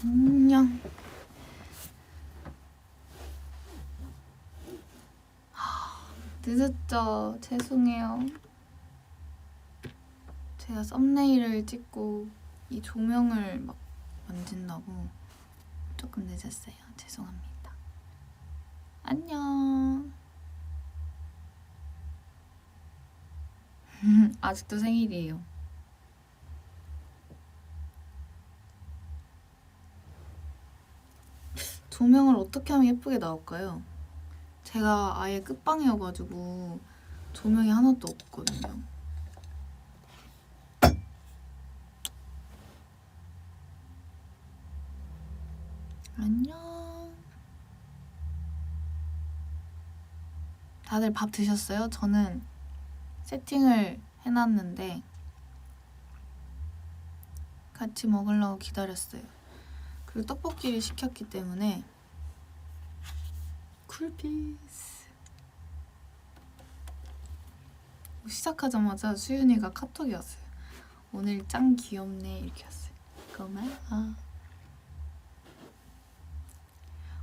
안녕. 늦었죠? 죄송해요. 제가 썸네일을 찍고 이 조명을 막 만진다고 조금 늦었어요. 죄송합니다. 안녕. 아직도 생일이에요. 조명을 어떻게 하면 예쁘게 나올까요? 제가 아예 끝방이어가지고 조명이 하나도 없거든요. 안녕. 다들 밥 드셨어요? 저는 세팅을 해놨는데 같이 먹으려고 기다렸어요. 그리고 떡볶이를 시켰기 때문에 쿨피스. 시작하자마자 수윤이가 카톡이 왔어요. 오늘 짱 귀엽네 이렇게 왔어요. 고마워.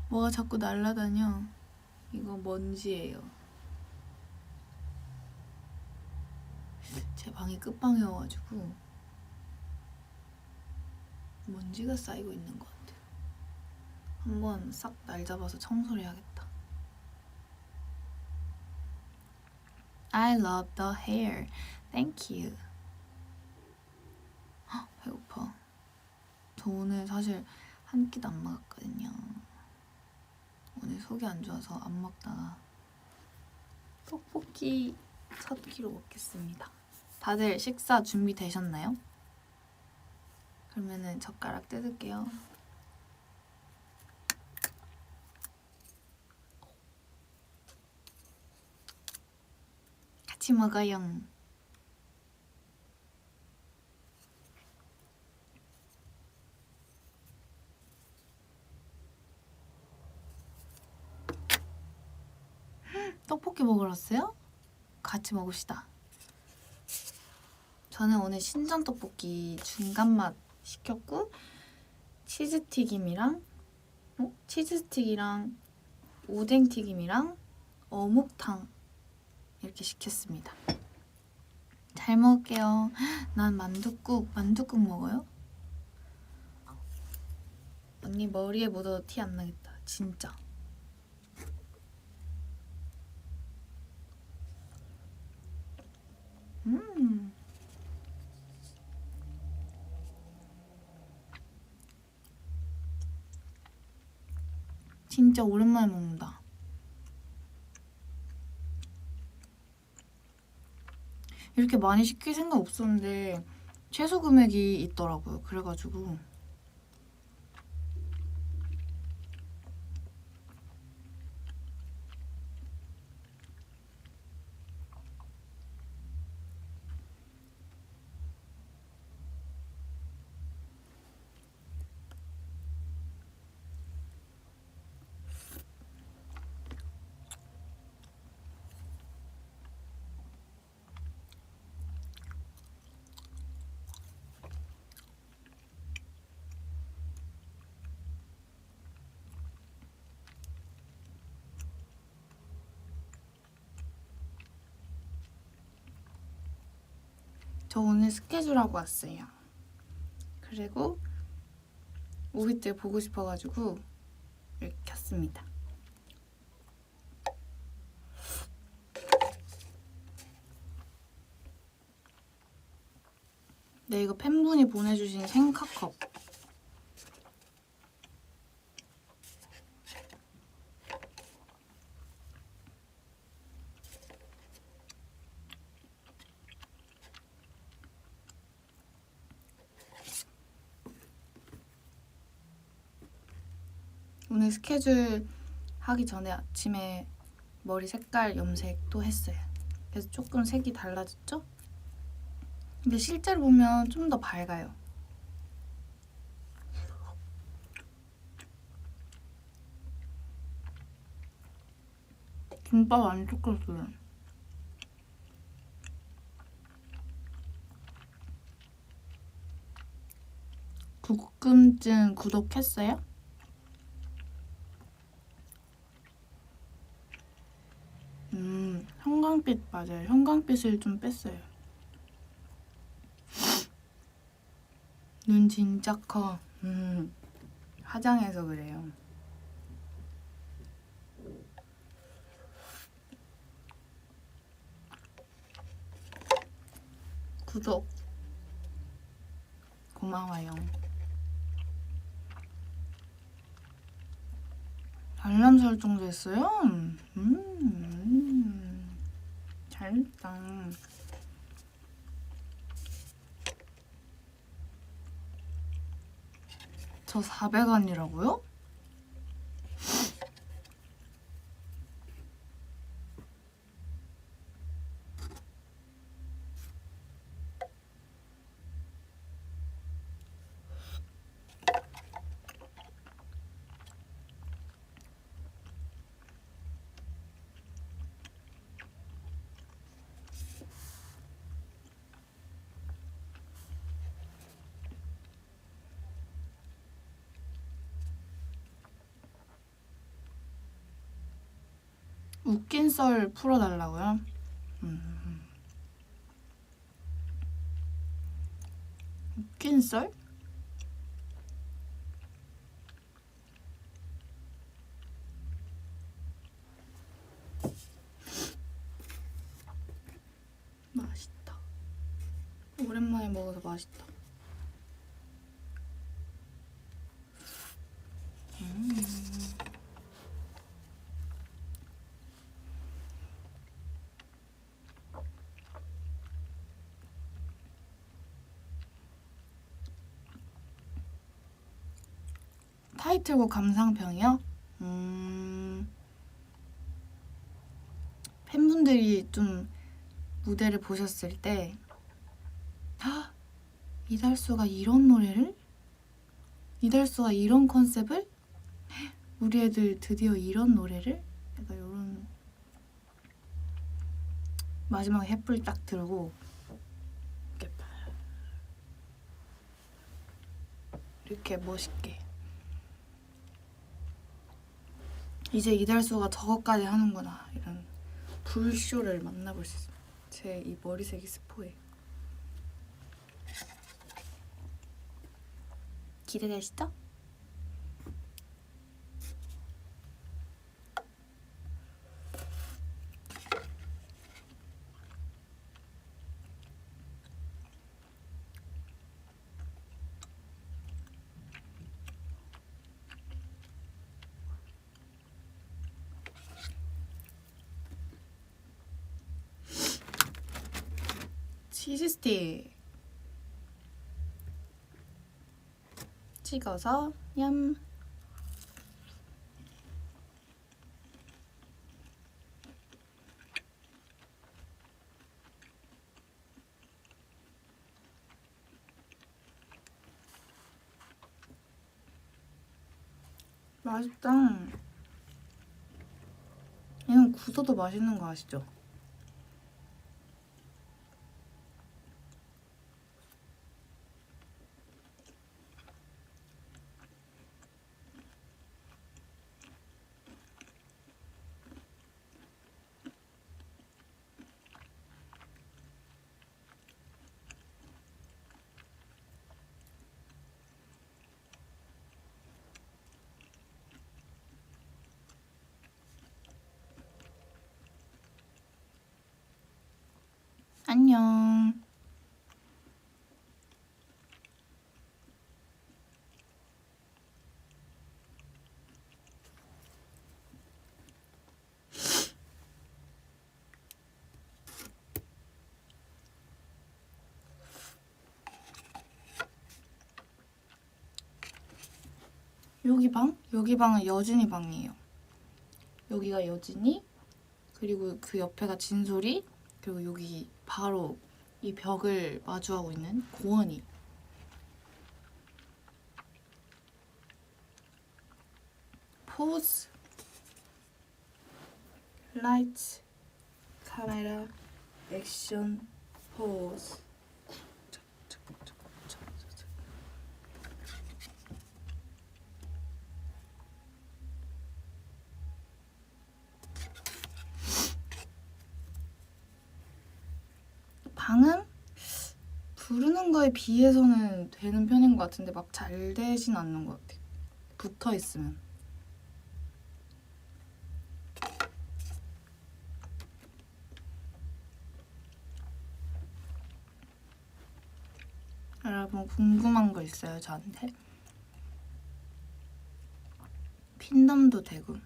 뭐가 자꾸 날아다녀. 이거 먼지예요. 제 방이 끝방이어가지고 먼지가 쌓이고 있는 것 같아요. 한번 싹 날 잡아서 청소를 해야겠다. I love the hair. Thank you. 헉, 배고파. 저 오늘 사실 한 끼도 안 먹었거든요. 오늘 속이 안 좋아서 안 먹다가 떡볶이 첫 끼로 먹겠습니다. 다들 식사 준비되셨나요? 그러면은 젓가락 뜯을게요. 같이 먹어요. 떡볶이 먹으러 왔어요? 같이 먹읍시다. 저는 오늘 신전 떡볶이 중간맛 시켰고 치즈튀김이랑 치즈스틱이랑 오뎅튀김이랑 어묵탕 이렇게 시켰습니다. 잘 먹을게요. 난 만둣국 먹어요? 언니 머리에 묻어도 티 안 나겠다. 진짜. 진짜 오랜만에 먹는다. 이렇게 많이 시킬 생각 없었는데 최소 금액이 있더라고요. 그래가지고 저 오늘 스케줄하고 왔어요. 그리고 오비들 보고 싶어가지고 이렇게 켰습니다. 네, 이거 팬분이 보내주신 생카컵. 오늘 스케줄 하기 전에 아침에 머리 색깔 염색도 했어요. 그래서 조금 색이 달라졌죠? 근데 실제로 보면 좀 더 밝아요. 김밥 안 섞었어요. 국 궁금증 구독했어요? 형광빛 맞아요. 형광빛을 좀 뺐어요. 눈 진짜 커. 화장해서 그래요. 구독 고마워요. 알람 설정도 했어요? 잘했다. 저 400원이라고요? 웃긴 썰 풀어달라고요? 웃긴 썰? 맛있다. 오랜만에 먹어서 맛있다. 타이틀곡 감상평이요? 팬분들이 좀 무대를 보셨을 때 이달수가 이런 노래를? 이달수가 이런 컨셉을? 우리 애들 드디어 이런 노래를? 약간 이런 마지막에 햇불 딱 들고 이렇게 멋있게 이제 이달수가 저거까지 하는구나 이런 불쇼를 만나볼 수 있습니다. 제 이 머리색이 스포예요. 기대되시죠? 치즈 스틱 찍어서 냠. 맛있다. 이건 굳어도 맛있는 거 아시죠? 안녕. 여기 방? 여기 방은 여진이 방이에요. 여기가 여진이, 그리고 그 옆에가 진솔이, 그리고 여기 바로 이 벽을 마주하고 있는 고원이. 포즈, 라이트, 카메라, 액션, 포즈. 방은 부르는 거에 비해서는 되는 편인 것 같은데 막 잘 되진 않는 것 같아요. 붙어 있으면. 여러분 궁금한 거 있어요, 저한테? 핀덤도 되고.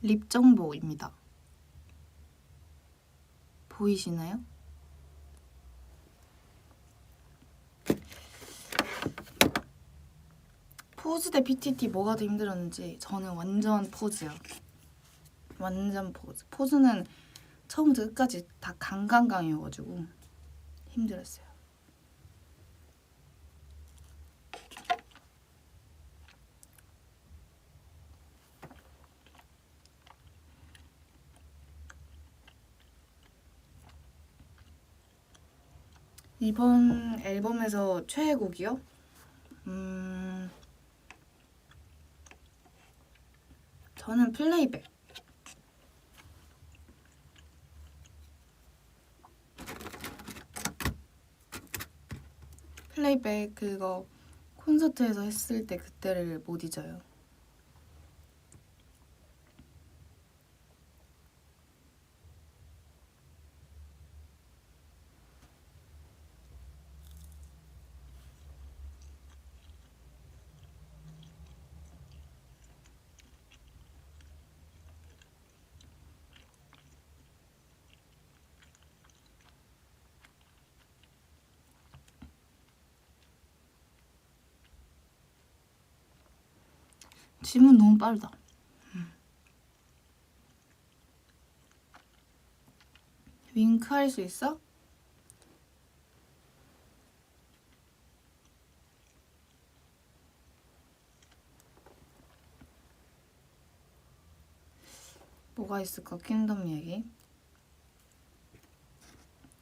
립 정보입니다. 보이시나요? 포즈 대 PTT 뭐가 더 힘들었는지. 저는 완전 포즈요. 완전 포즈. 포즈는 처음부터 끝까지 다 강강강이어가지고 힘들었어요. 이번 앨범에서 최애곡이요? 저는 플레이백. 플레이백 그거 콘서트에서 했을 때 그때를 못 잊어요. 질문 너무 빠르다. 윙크 할 수 있어? 뭐가 있을까? 킹덤 얘기.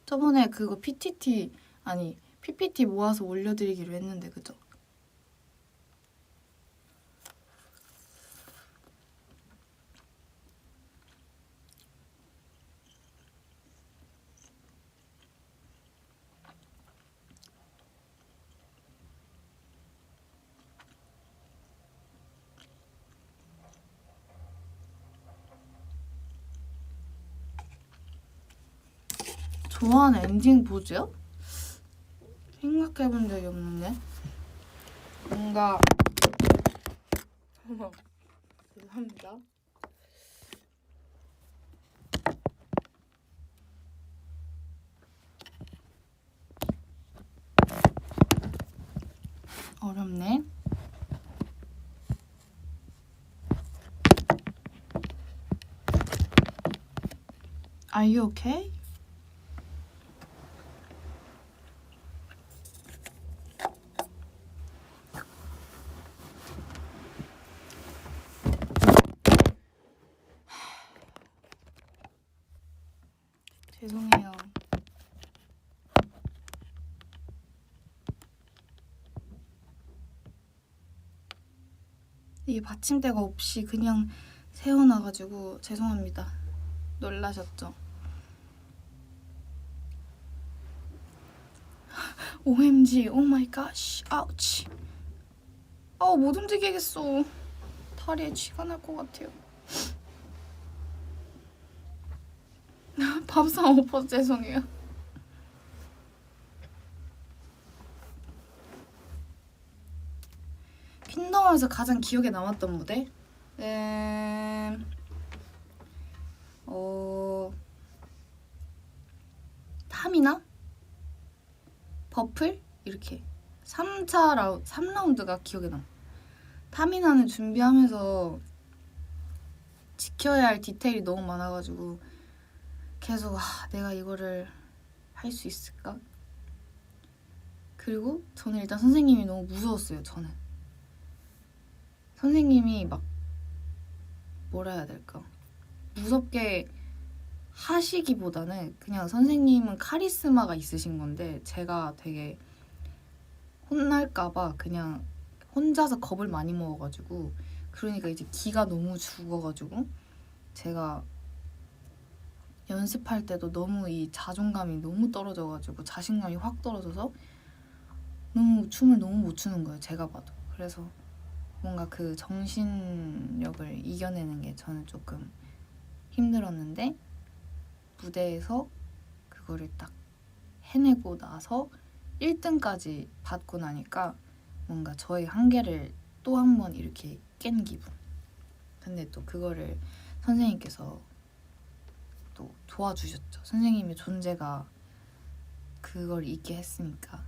저번에 그거 PTT 아니 PPT 모아서 올려드리기로 했는데 그죠? 좋아하는 엔딩 포즈요? 생각해본 적이 없는데 뭔가 죄송합니다. 어렵네. Are you okay? 죄송해요. 이게 받침대가 없이 그냥 세워놔가지고 죄송합니다. 놀라셨죠? OMG, 오 마이 갓, 아우치. 아우 못 움직이겠어. 다리에 쥐가 날 것 같아요. 밥상 엎어서 죄송해요. 퀸덤에서 가장 기억에 남았던 무대? 어... 타미나, 버플 이렇게 3라운드가 기억에 남아. 타미나는 준비하면서 지켜야 할 디테일이 너무 많아가지고 계속 내가 이거를 할 수 있을까? 그리고 저는 일단 선생님이 너무 무서웠어요. 저는 선생님이 막 뭐라 해야 될까? 무섭게 하시기보다는 그냥 선생님은 카리스마가 있으신 건데 제가 되게 혼날까봐 그냥 혼자서 겁을 많이 먹어가지고 그러니까 이제 기가 너무 죽어가지고 제가 연습할 때도 너무 이 자존감이 너무 떨어져가지고 자신감이 확 떨어져서 너무 춤을 너무 못 추는 거예요. 제가 봐도. 그래서 뭔가 그 정신력을 이겨내는 게 저는 조금 힘들었는데 무대에서 그거를 딱 해내고 나서 1등까지 받고 나니까 뭔가 저의 한계를 또 한 번 이렇게 깬 기분. 근데 또 그거를 선생님께서 또 도와주셨죠. 선생님의 존재가 그걸 있게 했으니까.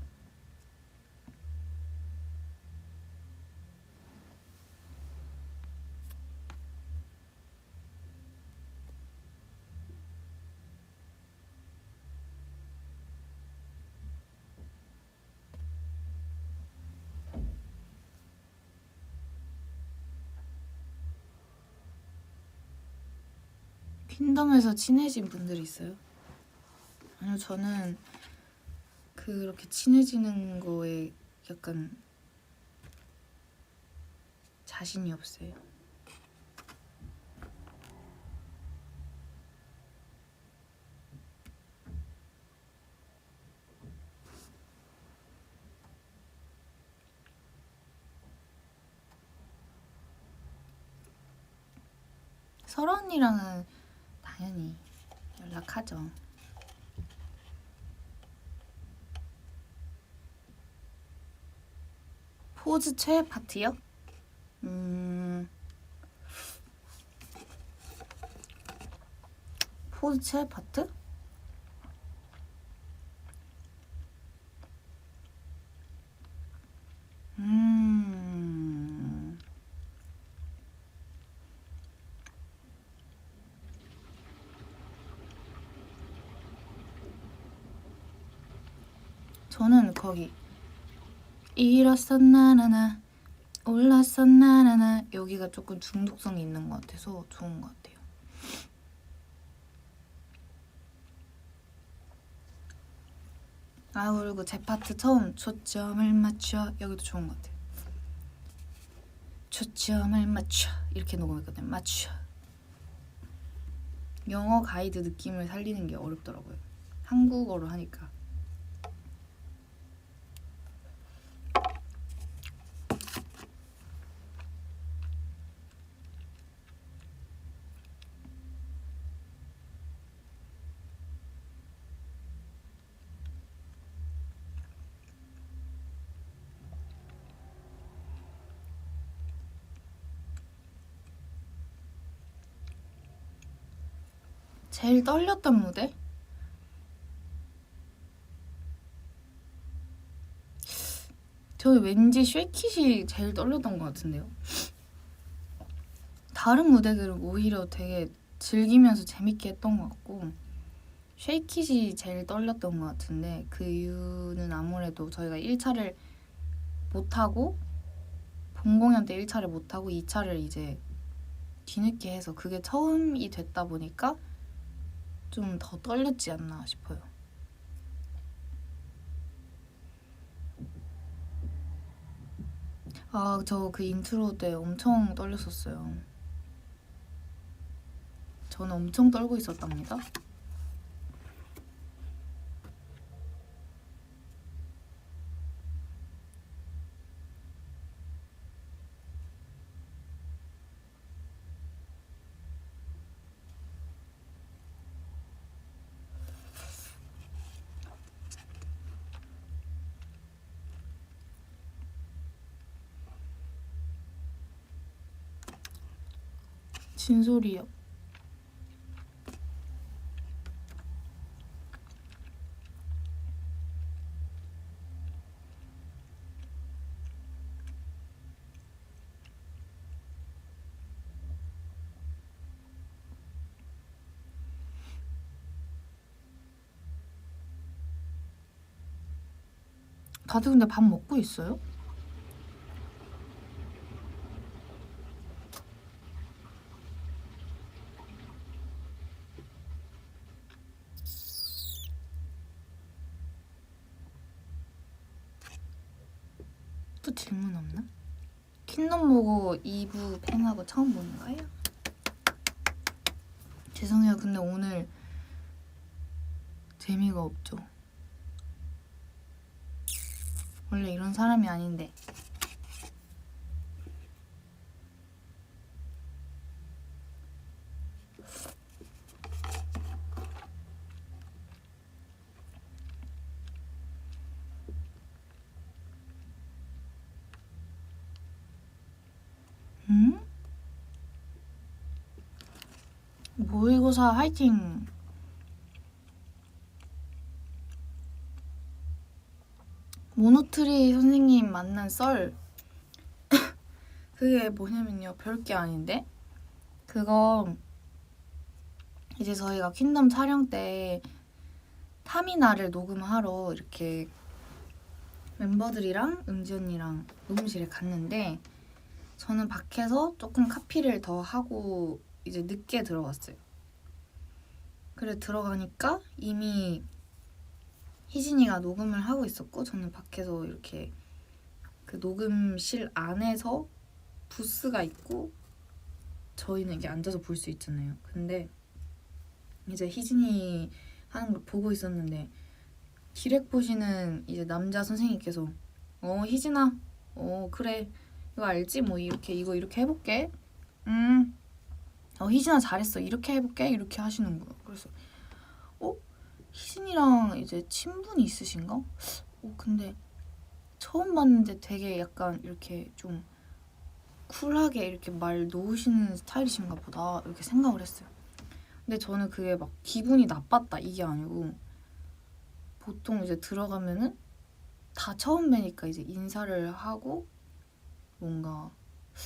퀸덤에서 친해진 분들이 있어요? 아니요, 저는 그렇게 친해지는 거에 약간 자신이 없어요. 설아 언니랑은 당연히 연락하죠. 포즈 최애 파트요? 포즈 최애 파트? 저는 거기 일어서 나나나 올라서 나나나 여기가 조금 중독성이 있는 것 같아서 좋은 것 같아요. 그리고 제 파트 처음 초점을 맞춰 여기도 좋은 것 같아요. 초점을 맞춰 이렇게 녹음했거든요. 맞춰. 영어 가이드 느낌을 살리는 게 어렵더라고요. 한국어로 하니까. 제일 떨렸던 무대? 저는 왠지 쉐이킷이 제일 떨렸던 것 같은데요. 다른 무대들은 오히려 되게 즐기면서 재밌게 했던 것 같고 쉐이킷이 제일 떨렸던 것 같은데 그 이유는 아무래도 저희가 1차를 못하고 본 공연 때 1차를 못하고 2차를 이제 뒤늦게 해서 그게 처음이 됐다 보니까 좀 더 떨렸지 않나 싶어요. 저 그 인트로 때 엄청 떨렸었어요. 저는 엄청 떨고 있었답니다. 진솔이요. 다들 근데 밥 먹고 있어요? 또 질문 없나? 킹덤 보고 2부 팬하고 처음 보는 거예요? 죄송해요. 근데 오늘 재미가 없죠. 원래 이런 사람이 아닌데. 응? 모의고사 화이팅! 모노트리 선생님 만난 썰. 그게 뭐냐면요. 별게 아닌데? 그거 이제 저희가 퀸덤 촬영 때 타미나를 녹음하러 이렇게 멤버들이랑 은지 언니랑 녹음실에 갔는데 저는 밖에서 조금 카피를 더 하고 이제 늦게 들어갔어요. 그래 들어가니까 이미 희진이가 녹음을 하고 있었고 저는 밖에서 이렇게 그 녹음실 안에서 부스가 있고 저희는 이게 앉아서 볼 수 있잖아요. 근데 이제 희진이 하는 걸 보고 있었는데 디렉 보시는 이제 남자 선생님께서 희진아 그래 이거 알지? 뭐 이거 이렇게 해볼게. 희진아 잘했어. 이렇게 해볼게. 이렇게 하시는 거예요. 그래서 희진이랑 이제 친분이 있으신가? 근데 처음 봤는데 되게 약간 이렇게 좀 쿨하게 이렇게 말 놓으시는 스타일이신가 보다 이렇게 생각을 했어요. 근데 저는 그게 막 기분이 나빴다 이게 아니고 보통 이제 들어가면은 다 처음 뵈니까 이제 인사를 하고 뭔가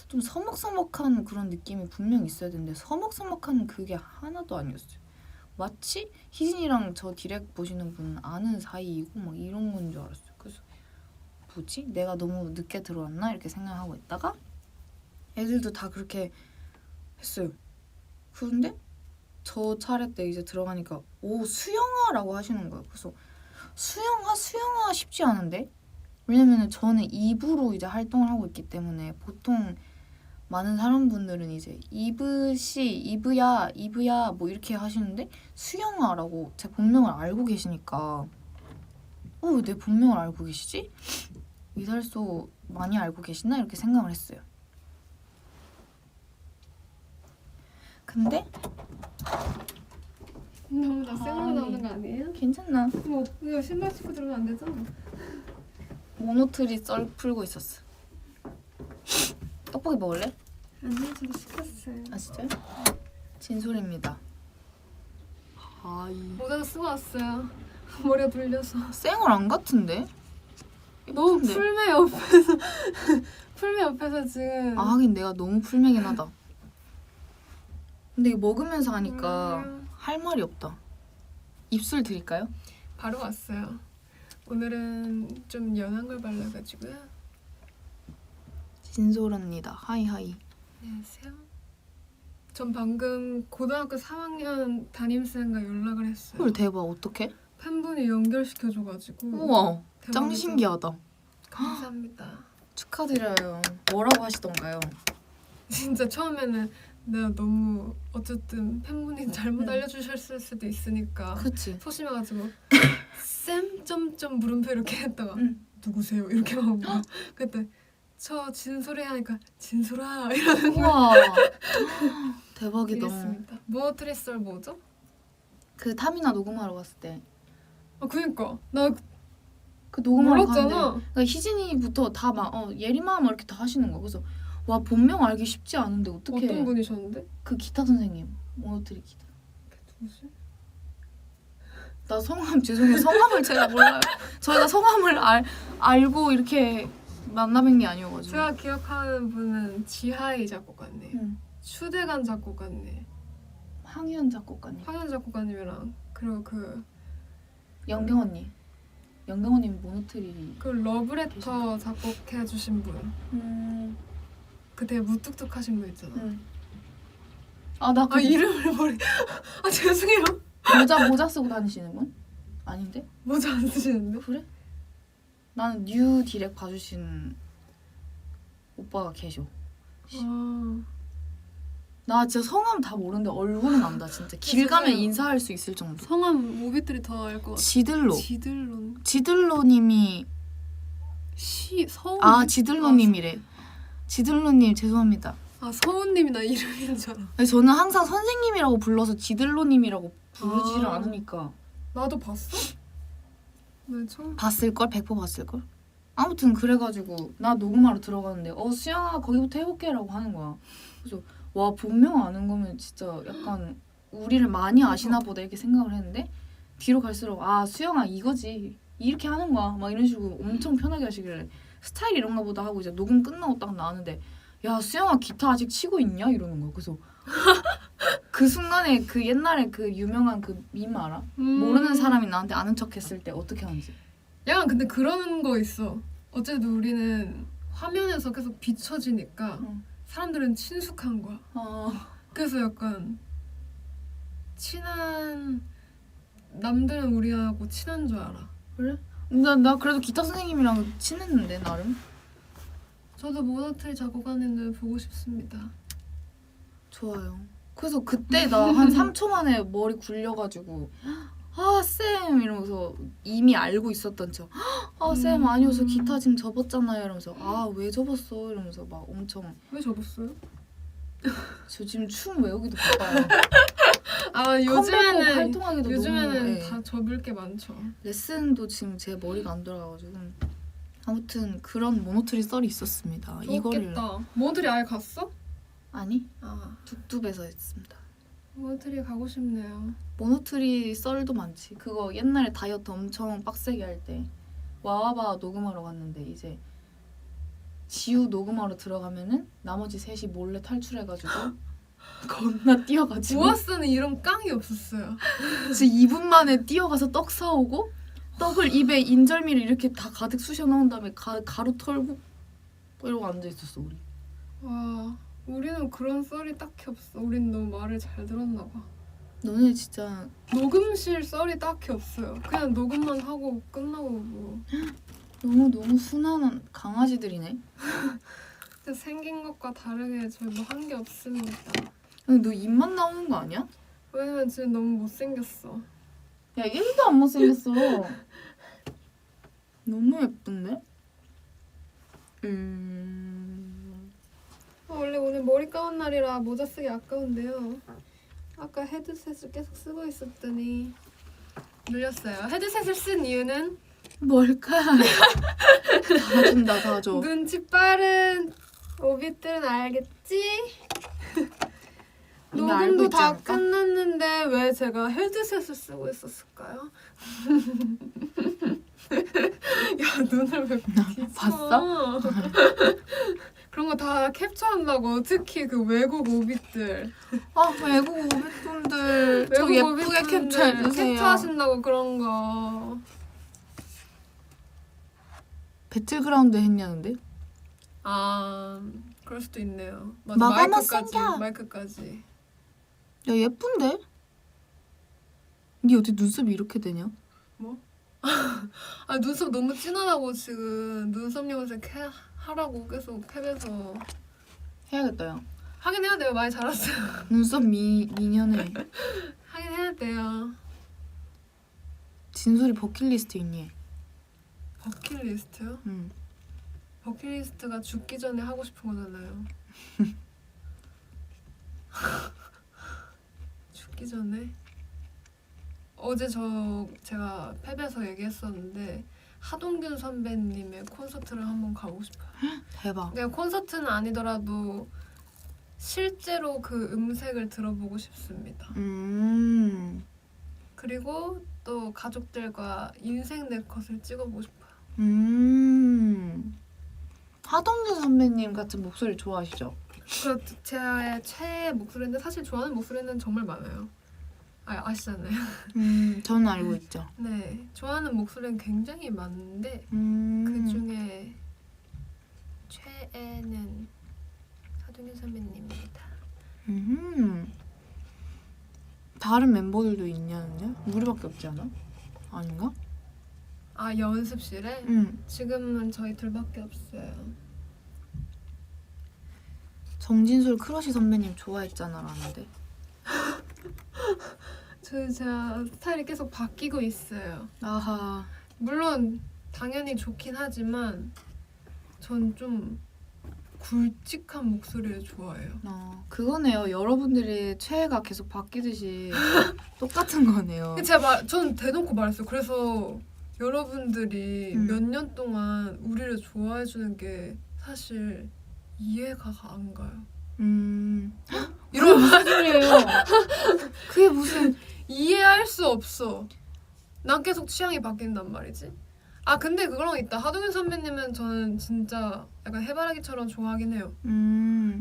좀 서먹서먹한 그런 느낌이 분명 있어야 되는데 서먹서먹한 그게 하나도 아니었어요. 마치 희진이랑 저 디렉 보시는 분 아는 사이이고 막 이런 건 줄 알았어요. 그래서 뭐지? 내가 너무 늦게 들어왔나? 이렇게 생각하고 있다가 애들도 다 그렇게 했어요. 그런데 저 차례 때 이제 들어가니까 수영아 라고 하시는 거예요. 그래서 수영아 쉽지 않은데? 왜냐면은 저는 2부로 이제 활동을 하고 있기 때문에 보통 많은 사람분들은 이제 이브야 뭐 이렇게 하시는데 수영아라고 제 본명을 알고 계시니까 왜 내 본명을 알고 계시지? 이달소 많이 알고 계시나? 이렇게 생각을 했어요. 근데 너무 낯설로 나오는 거 아니에요? 괜찮나? 뭐 이거 신발 신고 들어가면 안 되잖아. 모노트리 썰 풀고 있었어. 떡볶이 먹을래? 아니요, 저도 시켰어요. 아 진짜요? 진솔입니다. 모자도 쓰고 왔어요. 머리가 불려서. 쌩얼 안 같은데? 너무 예쁜데? 풀메 옆에서 풀메 옆에서 지금. 하긴 내가 너무 풀매긴 하다. 근데 이거 먹으면서 하니까 할 말이 없다. 입술 드릴까요? 바로 왔어요. 오늘은 좀 연한 걸 발라가지고요. 진솔 언니다. 하이하이. 안녕하세요. 전 방금 고등학교 3학년 담임쌤과 연락을 했어요. 헐 대박. 어떡해? 팬분이 연결시켜줘가지고. 우와. 짱 대박이죠? 신기하다. 감사합니다. 축하드려요. 뭐라고 하시던가요? 진짜 처음에는 내가 너무 어쨌든 팬분이 잘못 응. 알려주셨을 수도 있으니까 그치? 소심해가지고 쌤 점점 물음표 이렇게 했다가 응. 누구세요? 이렇게 막 물어. 그때 저 진솔이 하니까 진솔아 이러는 거야. 우와. 대박이다. 이랬습니다. 모노트리썰 뭐죠? 그 타미나 녹음하러 갔을 때 그니까 나 그 녹음하러 몰랐잖아. 갔는데 그러니까 희진이부터 다 막 예림아 막 이렇게 다 하시는 거야. 그래서 와 본명 알기 쉽지 않은데 어떻게 어떤 분이셨는데? 그 기타 선생님 모노트리 기타. 누구지? 나 성함 죄송해요. 성함을 제가 몰라요. 저희가 성함을 알고 이렇게 만나뵌 게 아니어가지고. 제가 기억하는 분은 지하이 작곡가님, 응. 추대관 작곡가님, 황희연 작곡가님, 황현 작곡가님이랑 그리고 그 영경 언니, 영경호님 모노트리. 그 러브레터 작곡해 주신 분. 그 되게 무뚝뚝하신 분 있잖아. 아나 그 이름을 모르. 아 죄송해요. 모자 쓰고 다니시는 분? 아닌데? 모자 안 쓰시는데? 그래? 나는 뉴 디렉 봐주신 오빠가 계셔. 아, 나 진짜 성함 다 모르는데 얼굴은 안다 진짜. 길 가면 진짜요? 인사할 수 있을 정도. 성함 모비들이 더 알 것 같아. 지들로. 지들론. 지들로님이 서운. 지들로님이래. 지들로님 죄송합니다. 서운님이 나 이름인 줄 알아. 아니, 저는 항상 선생님이라고 불러서 지들로님이라고 부르지를 아. 않으니까. 나도 봤어? 네 처음. 봤을걸? 100% 봤을걸? 아무튼 그래가지고 나 녹음하러 들어가는데 수영아 거기부터 해볼게 라고 하는 거야. 그래서 와 본명 아는 거면 진짜 약간 우리를 많이 아시나 보다 이렇게 생각을 했는데 뒤로 갈수록 수영아 이거지 이렇게 하는 거야 막 이런 식으로 엄청 편하게 하시길래 스타일 이런가 보다 하고 이제 녹음 끝나고 딱 나왔는데 야 수영아 기타 아직 치고 있냐? 이러는 거야. 그래서 그 순간에 그 옛날에 그 유명한 그 밈 알아? 모르는 사람이 나한테 아는 척 했을 때 어떻게 하는지. 약간 근데 그런 거 있어. 어쨌든 우리는 화면에서 계속 비춰지니까 응. 사람들은 친숙한 거야. 그래서 약간 남들은 우리하고 친한 줄 알아. 그래? 나 그래도 기타 선생님이랑 친했는데 나름. 저도 모노트리 작곡하는 데 보고 싶습니다. 좋아요. 그래서 그때 나 한 3초 만에 머리 굴려가지고 쌤 이러면서 이미 알고 있었던 척. 쌤 아니요 저 기타 지금 접었잖아요 이러면서 왜 접었어 이러면서 막 엄청. 왜 접었어요? 저 지금 춤 외우기도 바빠요. 요즘에는 컴백곡 활동하기도 요즘에는 너무, 다 접을 게 많죠. 레슨도 지금 제 머리가 안 돌아가가지고 아무튼 그런 모노트리 썰이 있었습니다. 이거를 좋겠다. 모노트리 아예 갔어? 아니 뚝뚝에서 했습니다. 모노트리 가고 싶네요. 모노트리 썰도 많지. 그거 옛날에 다이어트 엄청 빡세게 할 때 와와바 녹음하러 갔는데 이제 지우 녹음하러 들어가면은 나머지 셋이 몰래 탈출해가지고 겁나 뛰어가지고 우아스는 이런 깡이 없었어요. 진짜 2분 만에 뛰어가서 떡 사오고 떡을 입에 인절미를 이렇게 다 가득 쑤셔 넣은 다음에 가루 털고 이러고 앉아있었어 우리. 와, 우리는 그런 썰이 딱히 없어. 우린 너무 말을 잘 들었나 봐. 너네 진짜 녹음실 썰이 딱히 없어요. 그냥 녹음만 하고 끝나고 뭐. 너무 순한 강아지들이네. 진짜 생긴 것과 다르게 저희 뭐 한 게 없습니다. 근데 너 입만 나오는 거 아니야? 왜냐면 지금 너무 못생겼어. 야 1도 안 못생겼어. 너무 예쁜데? 원래 오늘 머리 감은 날이라 모자 쓰기 아까운데요. 아까 헤드셋을 계속 쓰고 있었더니 눌렸어요. 헤드셋을 쓴 이유는 뭘까? 다 준다 다 줘. 눈치 빠른 오빛들은 알겠지? 이미 알고 녹음도 있지 다 않을까? 끝났는데 왜 제가 헤드셋을 쓰고 있었을까요? 야 눈을 왜 비춰? 봤어? 그런 거 다 캡처한다고. 특히 그 외국 오빛들. 외국 오빛분들 저 예쁘게 캡처해주세요. 캡처하신다고 그런 거. 배틀그라운드 했냐는데? 그럴 수도 있네요. 맞아, 마감아 마이크까지. 야 예쁜데? 니 어떻게 눈썹이 이렇게 되냐? 눈썹 너무 진하다고 지금 눈썹 염색 하라고 계속 탭에서 해야겠다 야. 하긴 해야 돼요. 많이 자랐어요. 눈썹 미녀네. 하긴 해야 돼요. 진솔이 버킷리스트 있니? 버킷리스트요? 응. 버킷리스트가 죽기 전에 하고 싶은 거잖아요. 죽기 전에? 어제 제가 팹에서 얘기했었는데 하동균 선배님의 콘서트를 한번 가고 싶어요. 대박. 그냥 콘서트는 아니더라도 실제로 그 음색을 들어보고 싶습니다. 그리고 또 가족들과 인생 네컷을 찍어보고 싶어요. 하동균 선배님 같은 목소리 좋아하시죠? 그렇죠. 제 최애 목소리인데 사실 좋아하는 목소리는 정말 많아요. 아시잖아요. 저는 알고 있죠. 네, 좋아하는 목소리는 굉장히 많은데 그 중에 최애는 하동현 선배님입니다. 다른 멤버들도 있냐는데? 우리밖에 없지 않아? 아닌가? 아, 연습실에? 지금은 저희 둘밖에 없어요. 정진솔 크러쉬 선배님 좋아했잖아라는데. 제가 스타일이 계속 바뀌고 있어요. 아하. 물론 당연히 좋긴 하지만 전 좀 굵직한 목소리를 좋아해요. 그거네요. 여러분들의 최애가 계속 바뀌듯이 똑같은 거네요. 전 대놓고 말했어요. 그래서 여러분들이 몇 년 동안 우리를 좋아해주는 게 사실 이해가 안 가요. 이런 무슨 소리예요? 그게 무슨 이해할 수 없어. 난 계속 취향이 바뀐단 말이지. 아 근데 그거랑 있다. 하동현 선배님은 저는 진짜 약간 해바라기처럼 좋아하긴 해요.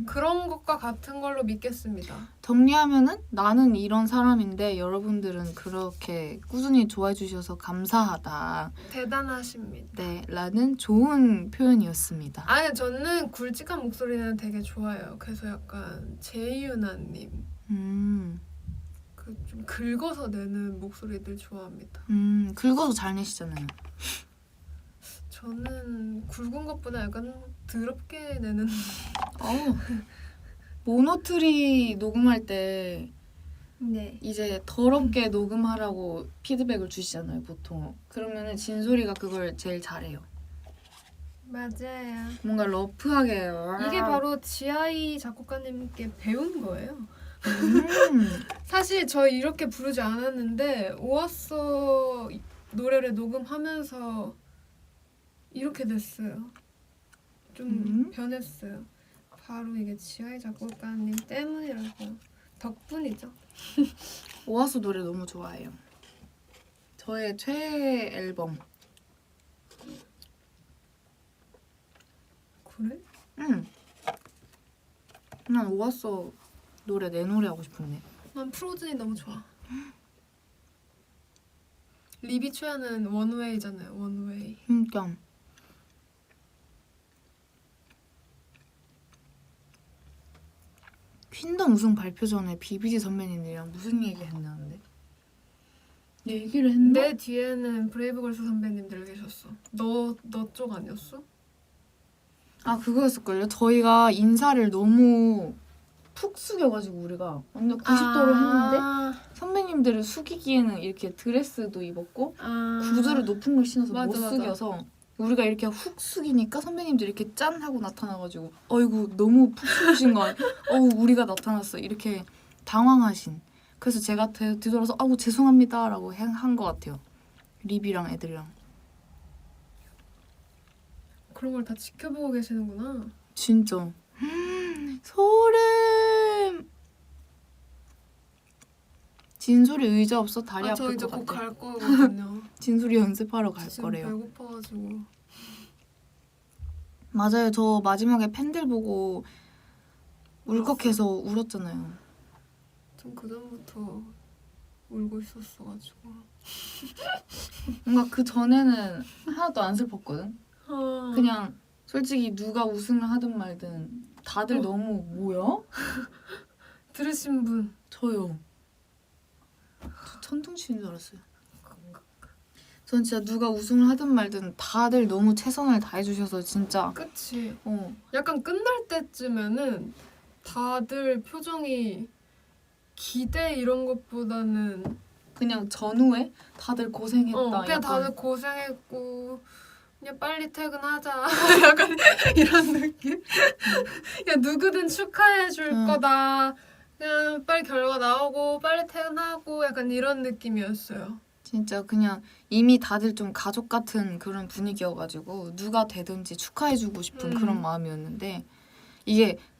그런 것과 같은 걸로 믿겠습니다. 정리하면은 나는 이런 사람인데 여러분들은 그렇게 꾸준히 좋아해 주셔서 감사하다. 대단하십니다. 네, 라는 좋은 표현이었습니다. 아니 저는 굵직한 목소리는 되게 좋아해요. 그래서 약간 제이유나님 그 좀 긁어서 내는 목소리들 좋아합니다. 긁어서 잘 내시잖아요. 저는 굵은 것보다 약간 더럽게 내는. 모노트리 녹음할 때 네. 이제 더럽게 녹음하라고 피드백을 주시잖아요, 보통. 그러면은 진솔이가 그걸 제일 잘해요. 맞아요. 뭔가 러프하게. 이게 바로 지아이 작곡가님께 배운 거예요. 사실 저 이렇게 부르지 않았는데 오았어 노래를 녹음하면서 이렇게 됐어요. 좀 변했어요. 바로 이게 지아이 작곡가님 때문이라고. 덕분이죠. 오아수 노래 너무 좋아해요. 저의 최애 앨범. 그래? 난 오아수 노래 내 노래 하고 싶은데. 난 프로즌이 너무 좋아. 리비 최애는 원웨이잖아요. 원웨이. 그러니까 퀸덤 우승 발표 전에 비비디 선배님들이랑 무슨 얘기 했나는데? 얘기를 했나? 내 뒤에는 브레이브걸스 선배님들 계셨어. 너 쪽 아니었어? 아 그거였을걸요? 저희가 인사를 너무 푹 숙여가지고 우리가 완전 90도로 했는데 선배님들은 숙이기에는 이렇게 드레스도 입었고 구두를 높은 걸 신어서 못 숙여서 우리가 이렇게 훅 숙이니까 선배님들이 이렇게 짠 하고 나타나가지고 어이구 너무 푹 숙이신 거 아니야? 우리가 나타났어 이렇게 당황하신. 그래서 제가 뒤돌아서 아우 죄송합니다 라고 한 것 같아요. 리비랑 애들이랑. 그런 걸 다 지켜보고 계시는구나. 진짜 소름. 진솔이 의자 없어 다리 저 아플 이제 것 곧 같아. 갈 거거든요. 진솔이 연습하러 갈 지금 거래요. 배고파가지고. 맞아요. 저 마지막에 팬들 보고 울컥해서 울었잖아요. 전 그전부터 울고 있었어가지고. 뭔가 그 전에는 하나도 안 슬펐거든. 그냥 솔직히 누가 우승을 하든 말든 다들 너무 뭐야? 들으신 분? 저요. 저 천둥 치는 줄 알았어요. 전 진짜 누가 우승을 하든 말든 다들 너무 최선을 다해주셔서 진짜. 그치. 약간 끝날 때쯤에는 다들 표정이 기대 이런 것보다는 그냥 전후에 다들 고생했다. 그냥 다들 고생했고 그냥 빨리 퇴근하자. 약간 이런 느낌? 야 누구든 축하해줄 거다. 그냥 빨리 결과 나오고 빨리 퇴근하고 약간 이런 느낌이었어요. 진짜 그냥 이미 다들 좀 가족 같은 그런 분위기여가지고 누가 되든지 축하해주고 싶은 그런 마음이었는데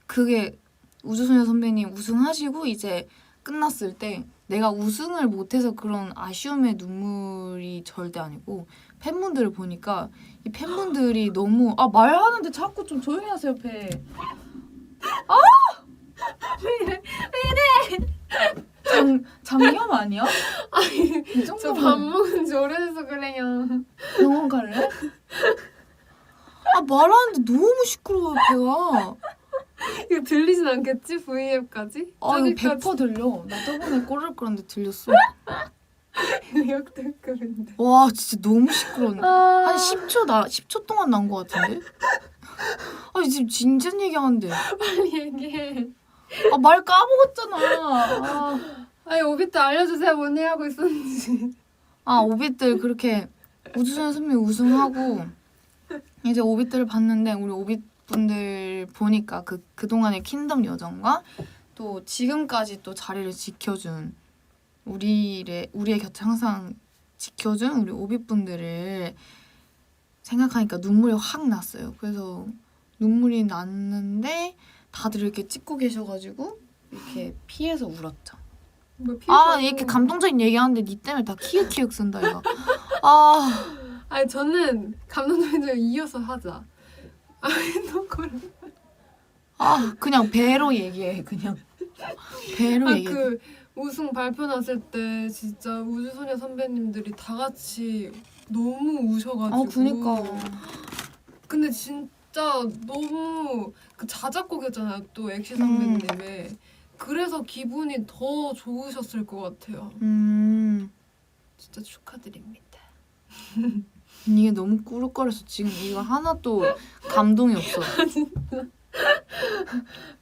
그게 우주소녀 선배님 우승하시고 이제 끝났을 때 내가 우승을 못해서 그런 아쉬움의 눈물이 절대 아니고 팬분들을 보니까 이 팬분들이 너무 말하는데 자꾸 좀 조용히 하세요 옆에. 왜 이래 장염 아니야? 이 저 정도면 밥 먹은 지 오래돼서 그래요. 병원 갈래? 아 말하는데 너무 시끄러워 배가. 이거 들리진 않겠지? V앱까지? 아 이거 저기까지 100% 들려. 나 저번에 꼬르륵 거렸는데 들렸어. 역대급인데. 와 진짜 너무 시끄러운데. 아, 한 10초 동안 난 거 같은데? 아니 지금 진지한 얘기하는데. 빨리 얘기해. 아 말 까먹었잖아. 아, 아니 오비트 알려주세요. 뭔 얘기하고 있었는지. 오빛들 그렇게 우주소녀 선배 우승하고 이제 오빛들을 봤는데 우리 오빛분들 보니까 그동안의 킹덤 여정과 또 지금까지 또 자리를 지켜준 우리의 곁에 항상 지켜준 우리 오빛분들을 생각하니까 눈물이 확 났어요. 그래서 눈물이 났는데 다들 이렇게 찍고 계셔가지고 이렇게 피해서 울었죠. 뭐 피해서 이렇게 감동적인 얘기하는데 니 때문에 다 키읔키읔 쓴다 이거. 아 아니 저는 감독님 이어서 하자. 아니 너 그래. 그냥 배로 얘기해 그냥 배로 얘기해. 그 우승 발표 났을 때 진짜 우주소녀 선배님들이 다 같이 너무 우셔가지고. 그니까. 근데 진짜 너무 그 자작곡이었잖아요. 또 엑시 선배님의. 그래서 기분이 더 좋으셨을 것 같아요. 진짜 축하드립니다. 이게 너무 꾸룩거려서 지금 이거 하나도 감동이 없어.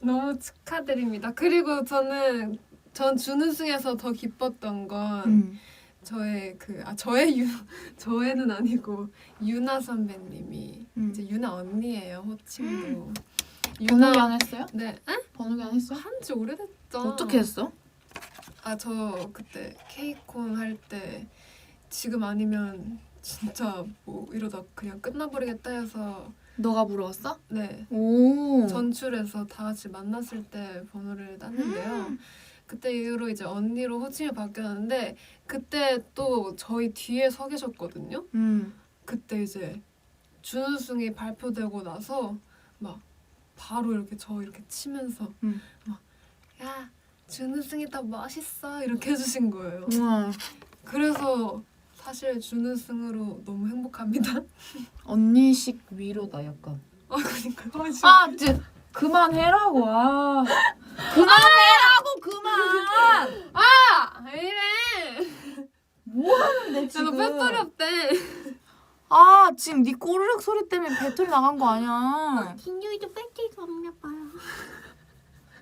너무 축하드립니다. 그리고 전 준우승에서 더 기뻤던 건 저애는 아니고 유나 선배님이 이제 유나 언니예요. 호칭도. 번호기 안 했어요? 네. 번호기 안 했어요? 한지 오래됐죠. 어떻게 했어? 저 그때 케이콘 할 때 지금 아니면 진짜 뭐 이러다 그냥 끝나버리겠다 해서 너가 물어봤어? 네. 오. 전출해서 다 같이 만났을 때 번호를 땄는데요. 그때 이후로 이제 언니로 호칭이 바뀌었는데 그때 또 저희 뒤에 서 계셨거든요. 그때 이제 준우승이 발표되고 나서 막 바로 이렇게 저 이렇게 치면서 막 야 준우승이 더 멋있어 이렇게 해주신 거예요. 우와. 그래서 사실 준우승으로 너무 행복합니다. 언니식 위로다 약간. 그러니까요. 이제 그만해라고. 그만해라고 그만. 왜 이래? 뭐 하는데 야, 너 배터리 없대. 지금 네 꼬르륵 소리 때문에 배터리 나간 거 아니야. 김유이도 배터리가 없나 봐요.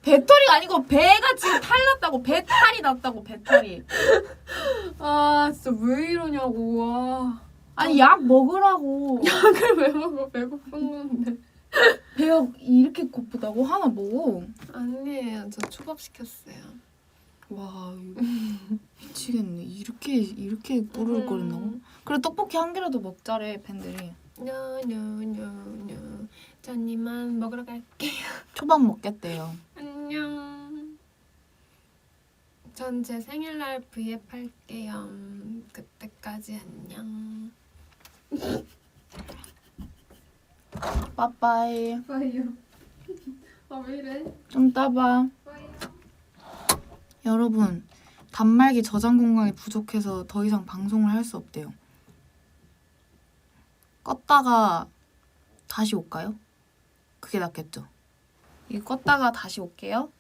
배터리가 아니고 배가 지금 탈났다고. 배탈이 났다고 배탈이. 진짜 왜 이러냐고. 아니 약 먹으라고. 약을 왜 먹어? 배고픈 건데. 배가 이렇게 고프다고? 하나 먹어. 아니에요. 저 초밥 시켰어요. 와 이거 미치겠네. 이렇게 꼬르륵거린다고? 그래 떡볶이 한 개라도 먹자래 팬들이. 노노노노. 전 이만 먹으러 갈게요. 초밥 먹겠대요. 안녕. 전 제 생일날 V앱 할게요. 그때까지 안녕. 빠빠이. 빠이요. 왜 이래? 좀 따봐. 빠이요. 여러분 단말기 저장 공간이 부족해서 더 이상 방송을 할 수 없대요. 껐다가 다시 올까요? 그게 낫겠죠? 이거 껐다가 다시 올게요.